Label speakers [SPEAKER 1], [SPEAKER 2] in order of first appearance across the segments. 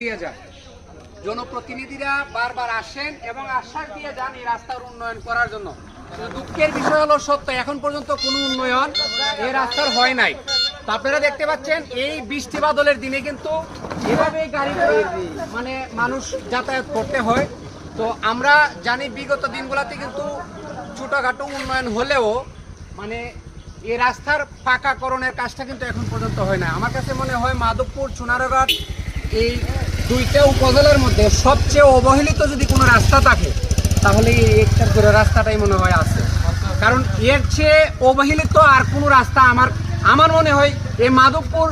[SPEAKER 1] দিয়ে যায়। জনপ্রতিনিধিরা বারবার আসেন এবং আশ্বাস দিয়ে যান এই রাস্তার উন্নয়ন করার জন্য। দুঃখের বিষয় হলো সত্য, এখন পর্যন্ত কোনো উন্নয়ন এই রাস্তার হয় নাই। তো আপনারা দেখতে পাচ্ছেন এই বৃষ্টি বাদলের দিনে কিন্তু এভাবে গাড়ি মানে মানুষ যাতায়াত করতে হয়। তো আমরা জানি বিগত দিনগুলোতে কিন্তু ছোটখাটো উন্নয়ন হলেও মানে এই রাস্তার পাকাকরণের কাজটা কিন্তু এখন পর্যন্ত হয় না। আমার কাছে মনে হয় মাধবপুর চুনারঘাট এই দুইটা উপজেলার মধ্যে সবচেয়ে অবহেলিত যদি কোনো রাস্তা থাকে তাহলে এই একটা করে রাস্তাটাই মনে হয় আছে। কারণ এর চেয়ে অবহেলিত আর কোনো রাস্তা আমার মনে হয় এই মাধবপুর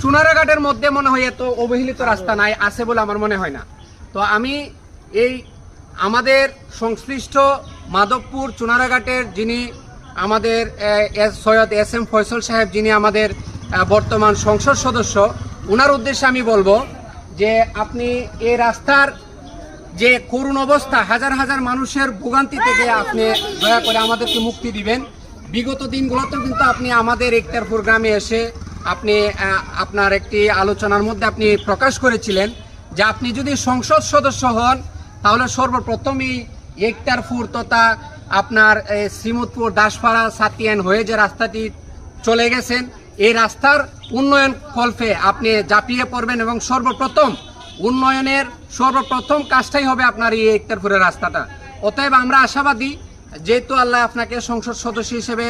[SPEAKER 1] চুনারঘাটের মধ্যে মনে হয় এত অবহেলিত রাস্তা নাই আছে বলে আমার মনে হয় না। তো আমি এই আমাদের সংশ্লিষ্ট মাধবপুর চুনারঘাটের যিনি আমাদের সৈয়দ এস এম ফয়সল সাহেব, যিনি আমাদের বর্তমান সংসদ সদস্য, ওনার উদ্দেশ্যে আমি বলবো যে আপনি এই রাস্তার যে করুণ অবস্থা, হাজার হাজার মানুষের ভোগান্তি থেকে আপনি দয়া করে আমাদেরকে মুক্তি দিবেন। বিগত দিনগুলোতেও কিন্তু আপনি আমাদের একটার প্রোগ্রামে এসে আপনি আপনার একটি আলোচনার মধ্যে আপনি প্রকাশ করেছিলেন যে আপনি যদি সংসদ সদস্য হন তাহলে সর্বপ্রথমই একটারপুর তথা আপনার শ্রীমতপুর দাসপাড়া সাতিয়ান হয়ে যে রাস্তাটি চলে গেছেন এই রাস্তার উন্নয়ন কল্পে আপনি ঝাঁপিয়ে পড়বেন এবং সর্বপ্রথম উন্নয়নের সর্বপ্রথম কাজটাই হবে আপনার এই একটারপুরের রাস্তাটা। অতএব আমরা আশাবাদী, যেহেতু আল্লাহ আপনাকে সংসদ সদস্য হিসেবে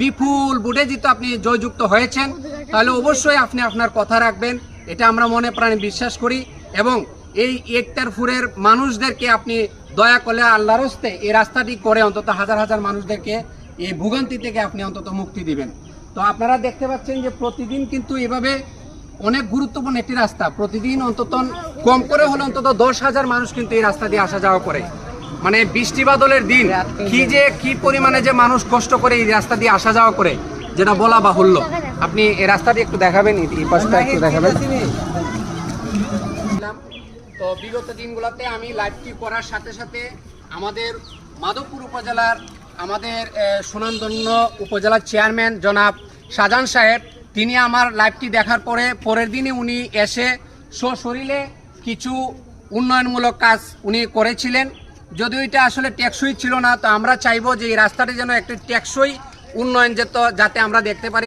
[SPEAKER 1] বিপুল ভোটে জিতে আপনি জয়যুক্ত হয়েছেন, তাহলে অবশ্যই আপনি আপনার কথা রাখবেন, এটা আমরা মনে প্রাণে বিশ্বাস করি। এবং এই একটারপুরের মানুষদেরকে আপনি দয়া করলে আল্লাহর হস্তে এই রাস্তাটি করে অন্তত হাজার হাজার মানুষদেরকে এই ভোগান্তি থেকে আপনি অন্তত মুক্তি দিবেন। তো আপনারা দেখতে পাচ্ছেন যে প্রতিদিন কিন্তু এভাবে অনেক গুরুত্বপূর্ণ একটি রাস্তা, প্রতিদিন অন্তত কম করে হলে অন্তত 10,000 মানুষ কিন্তু এই রাস্তা দিয়ে আসা যাওয়া করে। মানে বৃষ্টি বাদলের দিন কি পরিমাণে যে মানুষ কষ্ট করে এই রাস্তা দিয়ে আসা যাওয়া করে যেটা বলা বাহুল্য। আপনি এই রাস্তাটি একটু দেখাবেন, এই পাশটা একটু দেখাবেন। তো বিগত দিনগুলোতে আমি লাইভটি করার সাথে সাথে আমাদের মাধবপুর উপজেলার আমাদের সুনামধন্য উপজেলার চেয়ারম্যান জনাব শাহজাহান সাহেব, তিনি আমার লাইভটি দেখার পরের দিনই উনি এসে সশরীরে কিছু উন্নয়নমূলক কাজ উনি করেছিলেন। যদিও এটা আসলে টেকসই ছিল না, তো আমরা চাইবো যে এই রাস্তাটি যেন একটি টেকসই উন্নয়ন যাতে আমরা দেখতে পারি।